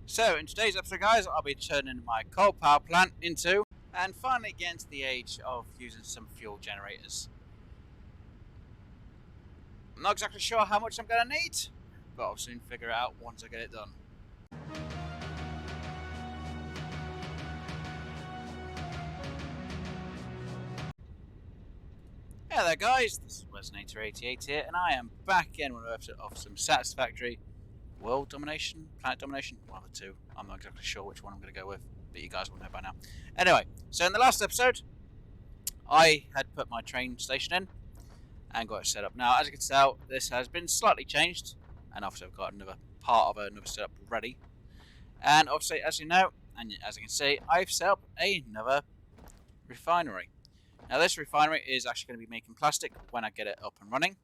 So in today's episode, guys, I'll be turning my coal power plant into and finally getting to the age of using some fuel generators. I'm not exactly sure how much I'm going to need, but I'll soon figure it out once I get it done. Hey there guys, this is Resonator88 here, and I am back in with an episode of some Satisfactory. World Domination? Planet Domination? One of the two. I'm not exactly sure which one I'm going to go with, but you guys will know by now. Anyway, so in the last episode, I had put my train station in and got it set up. Now, as you can tell, this has been slightly changed, and obviously I've got another part of another setup ready. And obviously, as you know, and as you can see, I've set up another refinery. Now, this refinery is actually going to be making plastic when I get it up and running.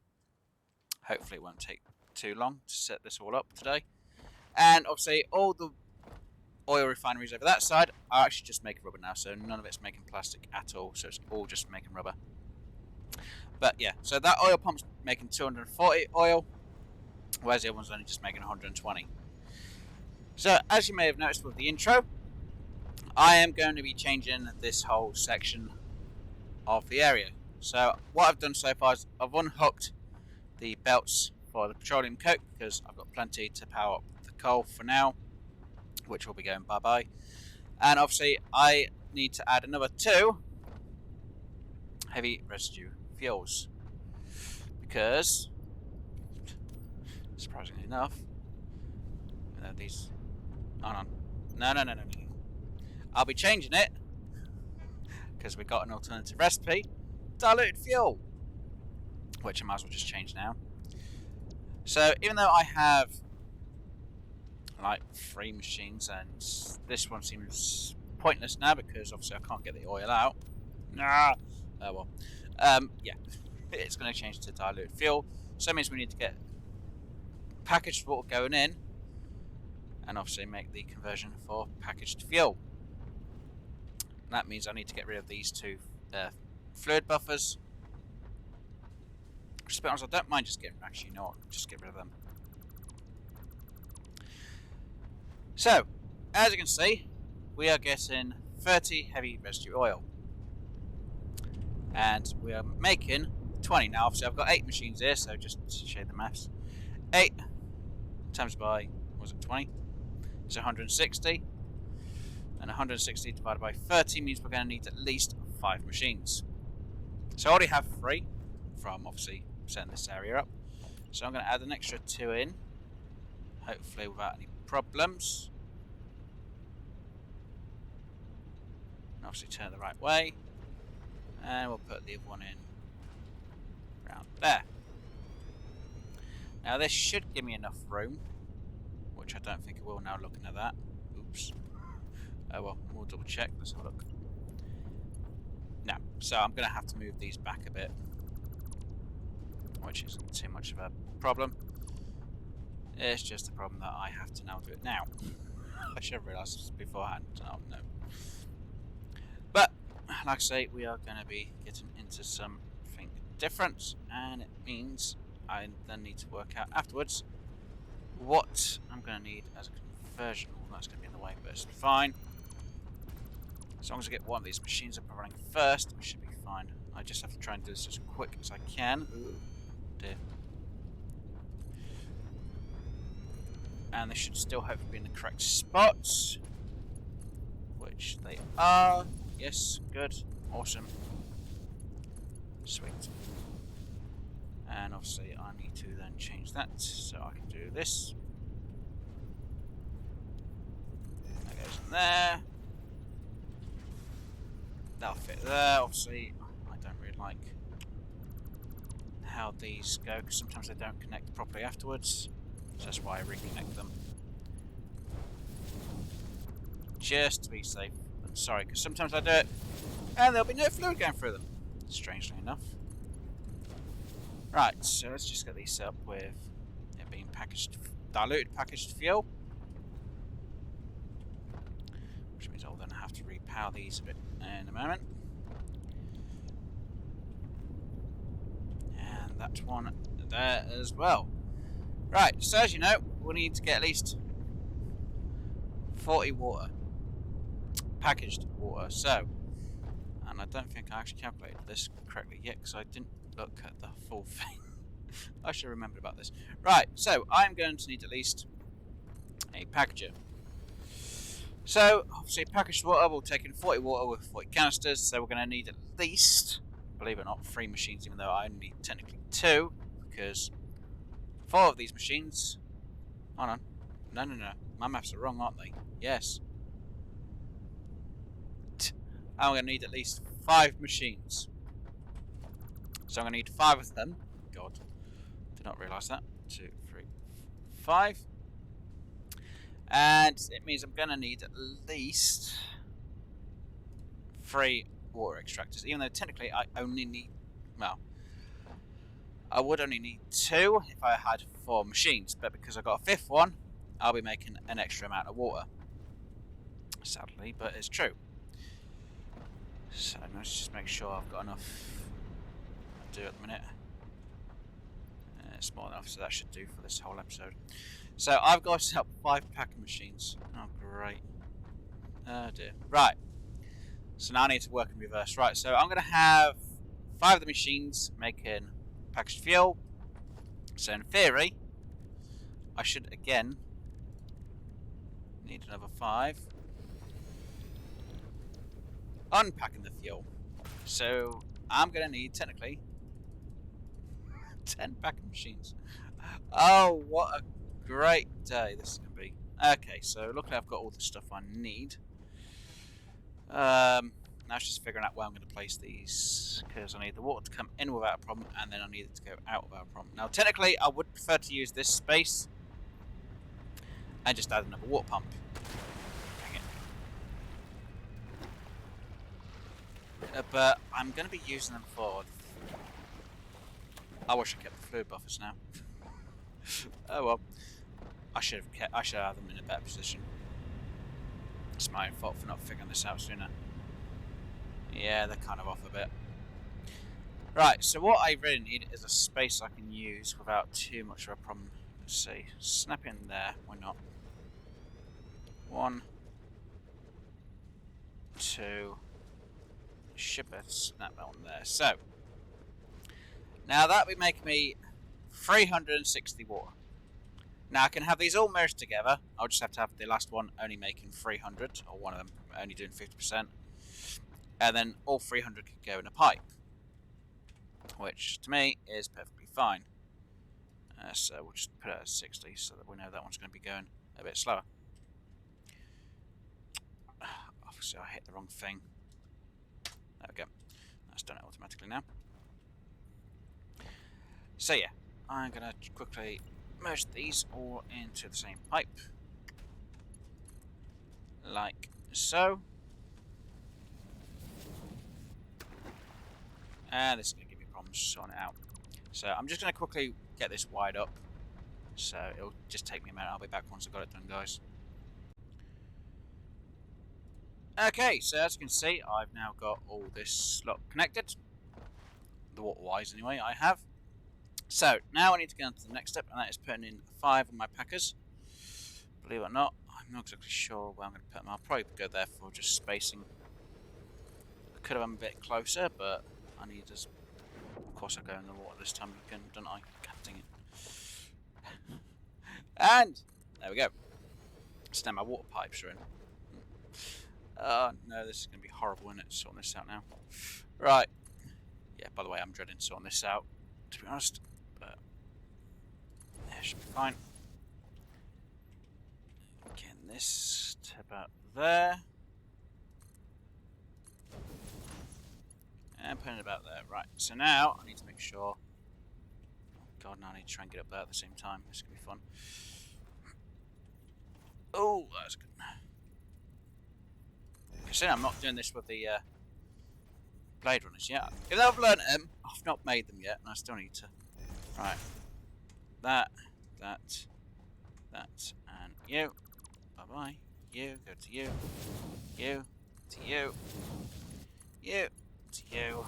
Hopefully it won't take too long to set this all up today. And obviously all the oil refineries over that side are actually just making rubber now, so none of it's making plastic at all, so it's all just making rubber. But yeah, so that oil pump's making 240 oil, whereas the other one's only just making 120. So as you may have noticed with the intro, I am going to be changing this whole section of the area. So what I've done so far is I've unhooked the belts for the petroleum coke because I've got plenty to power up the coal for now, which will be going bye-bye. And obviously I need to add another 2 heavy residue fuels because, surprisingly enough, these... Oh no. No. I'll be changing it because we got an alternative recipe, diluted fuel, which I might as well just change now. So even though I have like 3 machines, and this one seems pointless now because obviously I can't get the oil out. Oh well. Yeah, it's going to change to diluted fuel. So that means we need to get packaged water going in, and obviously make the conversion for packaged fuel. And that means I need to get rid of these 2 fluid buffers. To be honest, I don't mind just getting... Actually, you know what? Just get rid of them. So, as you can see, we are getting 30 heavy residue oil. And we are making 20. Now, obviously, I've got 8 machines here, so just to show the maths. 8 times by, was it 20? It's 160. And 160 divided by 30 means we're going to need at least 5 machines. So I already have 3 from, obviously, setting this area up. So I'm going to add an extra 2 in, hopefully without any problems. And obviously turn it the right way. And we'll put the other one in around there. Now this should give me enough room, which I don't think it will now looking at that. Oops. Oh well, we'll double check. Let's have a look. No, so I'm going to have to move these back a bit, which isn't too much of a problem. It's just a problem that I have to now do it now. I should have realised this beforehand. Oh no. But, like I say, we are going to be getting into something different, and it means I then need to work out afterwards what I'm going to need as a conversion. Well, that's going to be in the way, but it's fine. As long as I get one of these machines up and running first, I should be fine. I just have to try and do this as quick as I can. Ooh, dear. And they should still hopefully be in the correct spots, which they are. Yes, good, awesome, sweet. And obviously I need to then change that so I can do this. That goes in there. That'll fit there. Obviously, I don't really like how these go because sometimes they don't connect properly afterwards. So that's why I reconnect them. Just to be safe. I'm sorry, because sometimes I do it and there'll be no fluid going through them, strangely enough. Right, so let's just get these set up with it being packaged, diluted packaged fuel. Which means I'll then have to repower these a bit in a moment. And that one there as well. Right, so as you know, we need to get at least 40 water. Packaged water. So, and I don't think I actually calculated this correctly yet because I didn't look at the full thing. I should have remembered about this. Right, so I'm going to need at least a packager. So, obviously, packaged water, we'll take in 40 water with 40 canisters, so we're going to need at least, believe it or not, 3 machines, even though I only need technically 2, because 4 of these machines... Hold on. No. My maths are wrong, aren't they? Yes. I'm going to need at least 5 machines. So I'm going to need 5 of them. God, did not realise that. 2, 3, 5. And it means I'm going to need at least 3 water extractors, even though technically I only need, well, I would only need 2 if I had 4 machines, but because I got a 5th one, I'll be making an extra amount of water. Sadly, but it's true. So let's just make sure I've got enough to do at the minute. It's more enough, so that should do for this whole episode. So I've got to set up 5 packing machines. Oh great. Oh dear. Right. So now I need to work in reverse. Right, so I'm going to have 5 of the machines making packaged fuel. So in theory, I should again need another 5. Unpacking the fuel. So I'm going to need technically 10 packing machines. Oh, what a great day this is going to be. Okay, so luckily I've got all the stuff I need. Now it's just figuring out where I'm going to place these, because I need the water to come in without a problem, and then I need it to go out without a problem. Now technically I would prefer to use this space and just add another water pump. Dang it. But I'm going to be using them for... I wish I kept the fluid buffers now. Oh well. I should have them in a better position. It's my own fault for not figuring this out sooner. Yeah, they're kind of off a bit. Right, so what I really need is a space I can use without too much of a problem. Let's see. Snap in there, why not? 1, 2. Should better snap that one there. So now that would make me 360 water. Now I can have these all merged together. I'll just have to have the last one only making 300, or one of them only doing 50%. And then all 300 could go in a pipe, which to me is perfectly fine. So we'll just put it at 60 so that we know that one's going to be going a bit slower. Obviously I hit the wrong thing. There we go. That's done it automatically now. So yeah, I'm going to quickly merge these all into the same pipe. Like so. And this is going to give me problems sorting it out. So I'm just going to quickly get this wired up. So it'll just take me a minute. I'll be back once I've got it done, guys. Okay, so as you can see, I've now got all this lot connected. The water-wise, anyway, I have. So now I need to go on to the next step, and that is putting in 5 of my packers. Believe it or not, I'm not exactly sure where I'm going to put them. I'll probably go there for just spacing. I could have been a bit closer, but I need to... Of course I go in the water this time again, don't I? God dang it. And there we go. So now my water pipes are in. Oh no, this is going to be horrible, isn't it? Sorting this out now. Right. Yeah, by the way, I'm dreading sorting this out, to be honest. But yeah, it should be fine. Getting this to about there. And putting it about there. Right, so now I need to make sure... Oh god, now I need to try and get up there at the same time. This is going to be fun. Oh, that's good. So I'm not doing this with the Blade Runners yet. Even though I've learned them, I've not made them yet, and I still need to. Right. That, and you. Bye-bye. You, go to you. You, to you. You, to you.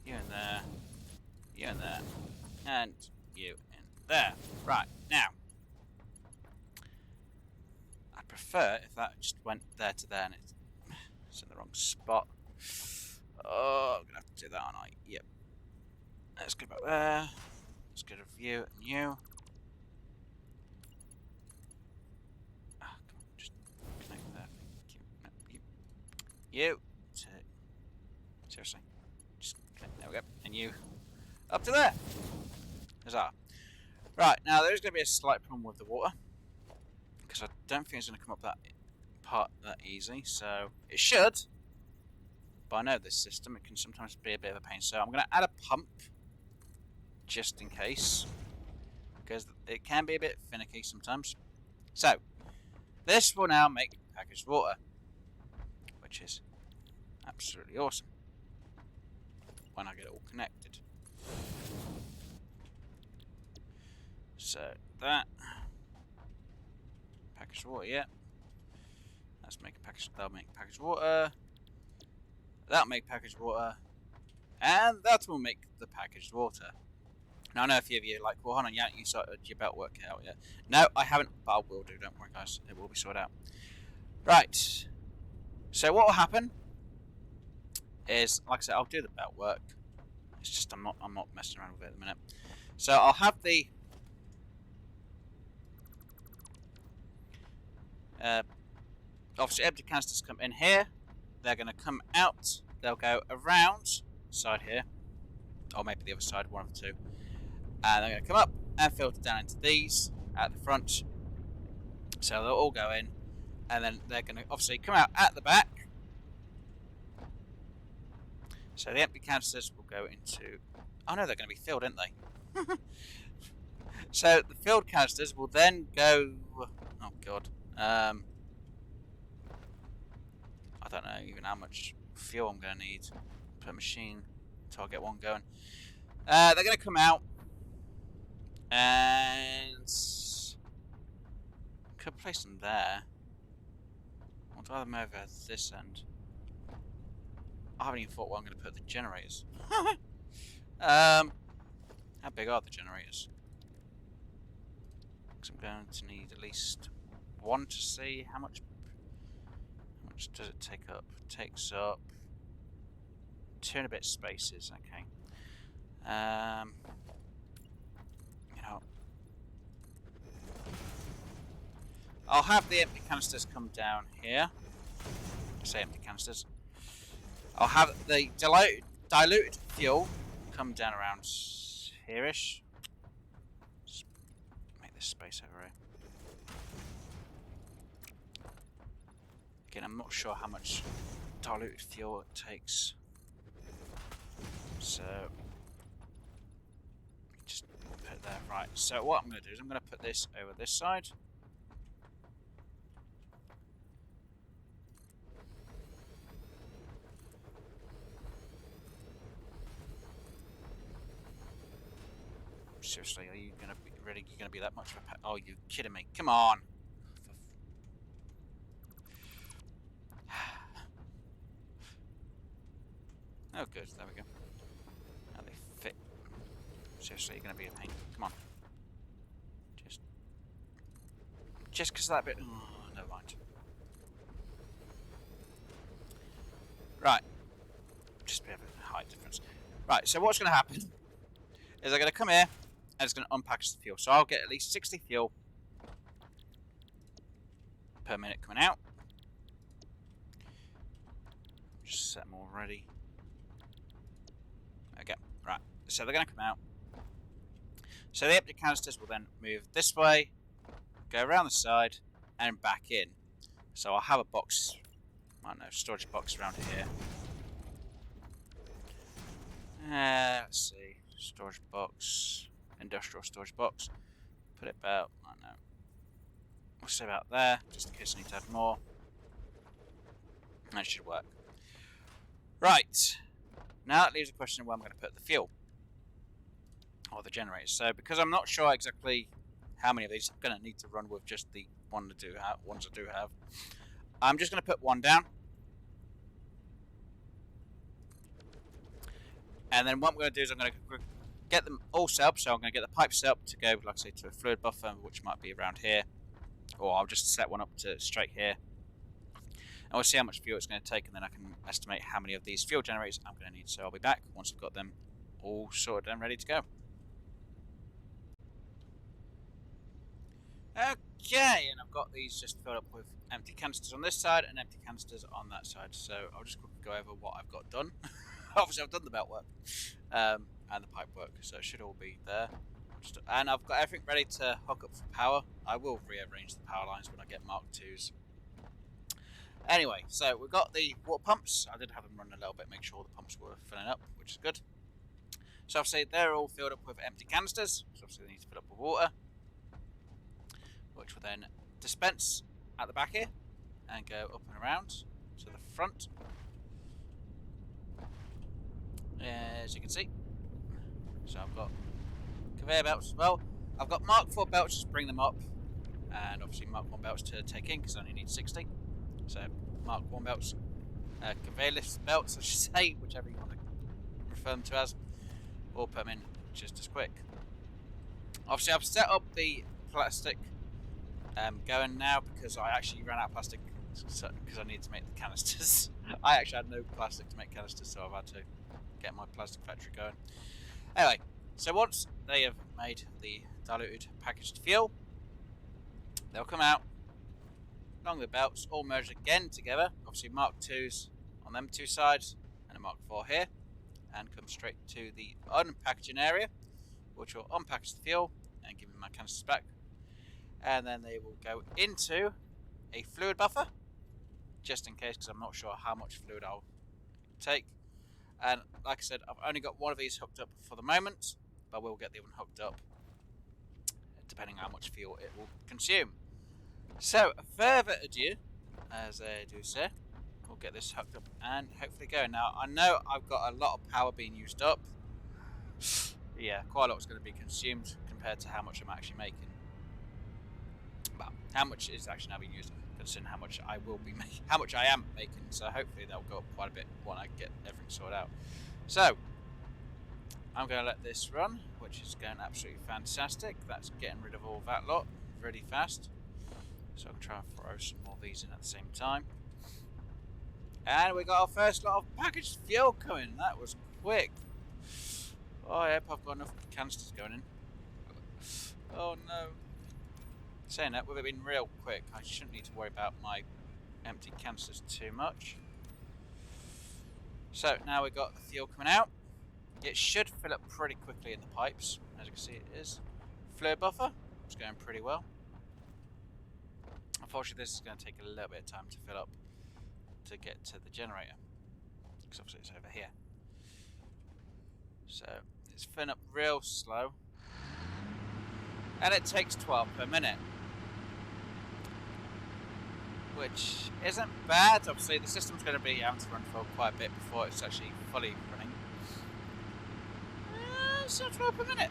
You in there. You in there. And you in there. Right, now. I I'd prefer if that just went there to there and it's in the wrong spot. Oh, I'm going to have to do that, aren't I? Yep. Let's go back there. Let's go to view and new. Oh, come on, just connect there. You. Seriously. Just connect. There we go. And you. Up to there. Huzzah. Right, now there's going to be a slight problem with the water. Because I don't think it's going to come up that part that easy. So, it should. But I know this system, it can sometimes be a bit of a pain. So I'm going to add a pump. Just in case. Because it can be a bit finicky sometimes. So, this will now make packaged water. Which is absolutely awesome. When I get it all connected. So, that. Packaged water, yeah. Let's make a package. That'll make packaged water. That'll make packaged water. And that will make the packaged water. Now, I know a few of you are like, well, hold on, you haven't sorted your belt work out yet. No, I haven't, but I will do. Don't worry, guys. It will be sorted out. Right. So what will happen is, like I said, I'll do the belt work. It's just I'm not messing around with it at the minute. So I'll have the obviously empty canisters come in here. They're going to come out. They'll go around side here, or maybe the other side, one of the two. And they're going to come up and filter down into these at the front. So they'll all go in, and then they're going to obviously come out at the back. So the empty canisters will go into... Oh no, they're going to be filled, aren't they? So the filled canisters will then go... Oh god. I don't know even how much fuel I'm going to need per machine until I get one going. They're going to come out and could place them there. I'll drive them over this end. I haven't even thought where I'm going to put the generators. How big are the generators? Because I'm going to need at least one to see how much does it take up? It takes up 2 and a bit spaces. Okay. You know, I'll have the empty canisters come down here. I say empty canisters. I'll have the diluted fuel come down around here-ish. Just make this space over here. Again, I'm not sure how much diluted fuel it takes. So, just put it there. Right, so what I'm going to do is I'm going to put this over this side. Seriously, are you gonna be really? You're gonna be that much of a? Oh, you kidding me? Come on! Oh, good. There we go. Now they fit. Seriously, you're gonna be a pain. Come on. Just because that bit. Oh, never mind. Right. Just a bit of a height difference. Right. So what's gonna happen is they're gonna come here. And it's going to unpackage the fuel. So I'll get at least 60 fuel per minute coming out. Just set them all ready. Okay, right. So they're going to come out. So the empty canisters will then move this way, go around the side, and back in. So I'll have a box, I don't know, storage box around here. Let's see, storage box. Industrial storage box. Put it about, I don't know, we'll say about there, just in case I need to add more. That should work. Right, now it leaves the question of where I'm going to put the fuel or the generators. So because I'm not sure exactly how many of these I'm going to need to run with just the ones I do have, I'm just going to put one down. And then what I'm going to do is I'm going to get them all set up, so I'm going to get the pipe set up to go, like I say, to a fluid buffer, which might be around here. or I'll just set one up to straight here. And we'll see how much fuel it's going to take, and then I can estimate how many of these fuel generators I'm going to need. So I'll be back once I've got them all sorted and ready to go. Okay, and I've got these just filled up with empty canisters on this side and empty canisters on that side. So I'll just quickly go over what I've got done. Obviously, I've done the belt work and the pipe work, so it should all be there. And I've got everything ready to hook up for power. I will rearrange the power lines when I get Mark IIs. Anyway, so we've got the water pumps. I did have them run a little bit, make sure the pumps were filling up, which is good. So obviously they're all filled up with empty canisters, so obviously they need to fill up with water, which will then dispense at the back here and go up and around to the front. As you can see. So I've got conveyor belts as well. I've got Mark IV belts to bring them up, and obviously Mark I belts to take in because I only need 60. So Mark I belts, conveyor lift belts, I should say, whichever you want to refer them to as, or put them in just as quick. Obviously I've set up the plastic going now because I actually ran out of plastic because I needed to make the canisters. I actually had no plastic to make canisters, so I've had to get my plastic factory going. Anyway, so once they have made the diluted packaged fuel, they'll come out along the belts, all merged again together. Obviously Mark IIs on them two sides and a Mark IV here, and come straight to the unpackaging area, which will unpackage the fuel and give me my canisters back. And then they will go into a fluid buffer, just in case, because I'm not sure how much fluid I'll take. And like I said, I've only got one of these hooked up for the moment, but we'll get the other one hooked up depending on how much fuel it will consume. So, further ado, as I do say, we'll get this hooked up and hopefully go. Now, I know I've got a lot of power being used up. Yeah, quite a lot is going to be consumed compared to how much I'm actually making. Well, how much is actually now being used, considering how much I will be making, how much I am making. So hopefully that'll go up quite a bit when I get everything sorted out. So I'm going to let this run, which is going absolutely fantastic. That's getting rid of all that lot really fast. So I'll try and throw some more of these in at the same time. And we got our first lot of packaged fuel coming. That was quick. Oh, I hope I've got enough canisters going in. Oh no. Saying that, with it being real quick, I shouldn't need to worry about my empty canisters too much. So now we've got the fuel coming out. It should fill up pretty quickly in the pipes. As you can see, it is. Fluid buffer, it's going pretty well. Unfortunately, this is going to take a little bit of time to fill up to get to the generator, because obviously it's over here. So it's filling up real slow, and it takes 12 per minute, which isn't bad. Obviously the system's going to be able to run for quite a bit before it's actually fully running. It's not 12 per minute.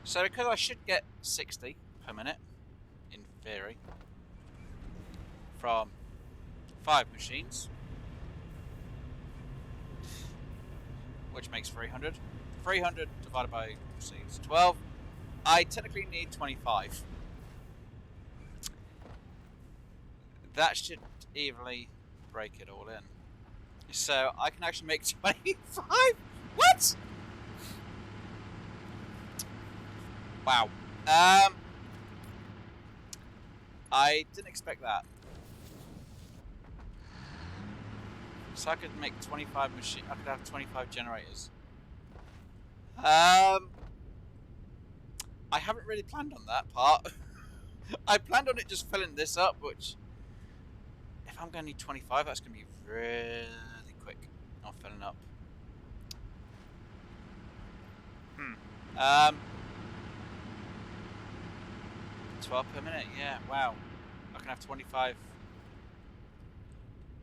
So because I should get 60 per minute, in theory, from 5 machines, which makes 300. 300 divided by, see, it's 12. I technically need 25. That should evenly break it all in. So I can actually make 25? What? Wow. I didn't expect that. So I could make 25 machines. I could have 25 generators. I haven't really planned on that part. I planned on it just filling this up, which, if I'm going to need 25, that's going to be really quick on filling up. 12 per minute, yeah, wow. I can have 25.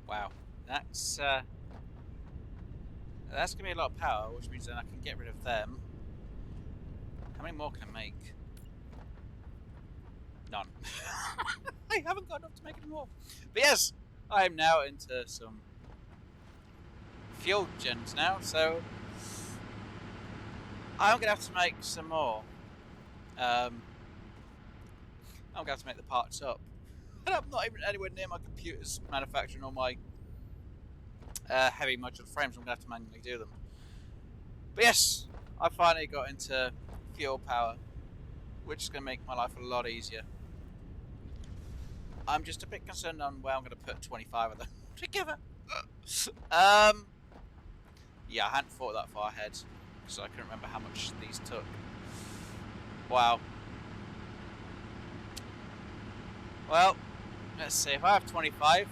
Wow, that's going to be a lot of power, which means then I can get rid of them. How many more can I make? None. I haven't got enough to make any more. But yes, I am now into some fuel gens now, so I'm going to have to make some more. I'm going to have to make the parts up. And I'm not even anywhere near my computer's manufacturing all my heavy modular frames. I'm going to have to manually do them. But yes, I finally got into fuel power, which is going to make my life a lot easier. I'm just a bit concerned on where I'm going to put 25 of them together. Yeah, I hadn't thought that far ahead, because I couldn't remember how much these took. Wow. Well, let's see, if I have 25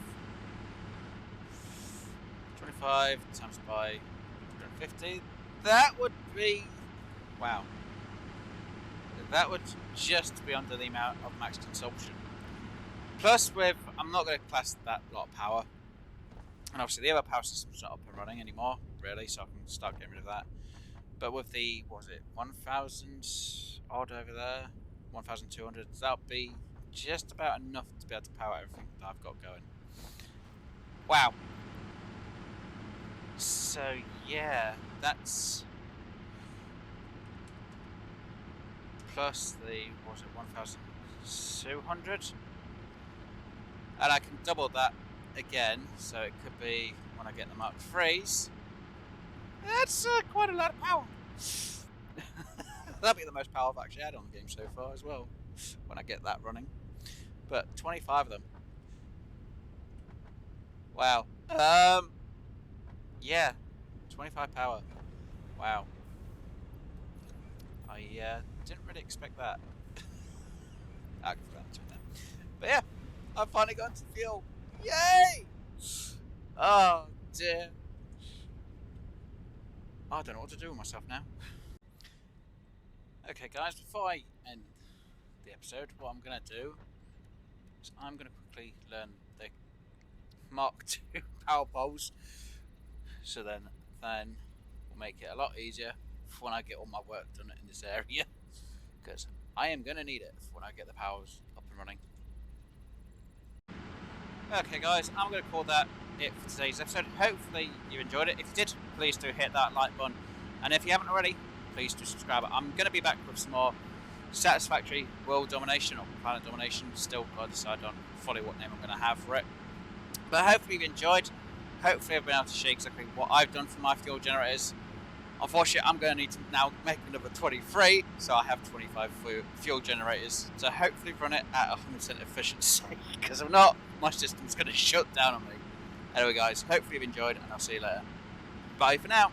times by 150, that would be, wow. That would just be under the amount of max consumption. Plus with, I'm not going to class that lot of power. And obviously the other power system's not up and running anymore, really, so I can start getting rid of that. But with the, what was it, 1,000 odd over there, 1,200, that'll be just about enough to be able to power everything that I've got going. Wow. So yeah, that's plus the, what was it, 1,200? And I can double that again, so it could be when I get the Mark IIIs. That's quite a lot of power. That'll be the most power I've actually had on the game so far as well, when I get that running. But 25 of them. Wow. Yeah, 25 power. Wow. I didn't really expect that. I'll give that to that. But yeah, I've finally got to fuel. Yay! Oh dear. I don't know what to do with myself now. Okay guys, before I end the episode, what I'm going to do is I'm going to quickly learn the Mark II power poles, so then will make it a lot easier for when I get all my work done in this area, because I am going to need it when I get the powers up and running. Okay guys, I'm going to call that it for today's episode. Hopefully you enjoyed it. If you did, please do hit that like button, and if you haven't already, please do subscribe. I'm going to be back with some more Satisfactory World Domination or Planet Domination. Still got to decide on fully what name I'm going to have for it. But hopefully you've enjoyed. Hopefully I've been able to show you exactly what I've done for my fuel generators. Unfortunately, I'm going to need to now make another 23, so I have 25 fuel generators. So hopefully run it at 100% efficiency, because if not, my system's going to shut down on me. Anyway guys, hopefully you've enjoyed, and I'll see you later. Bye for now.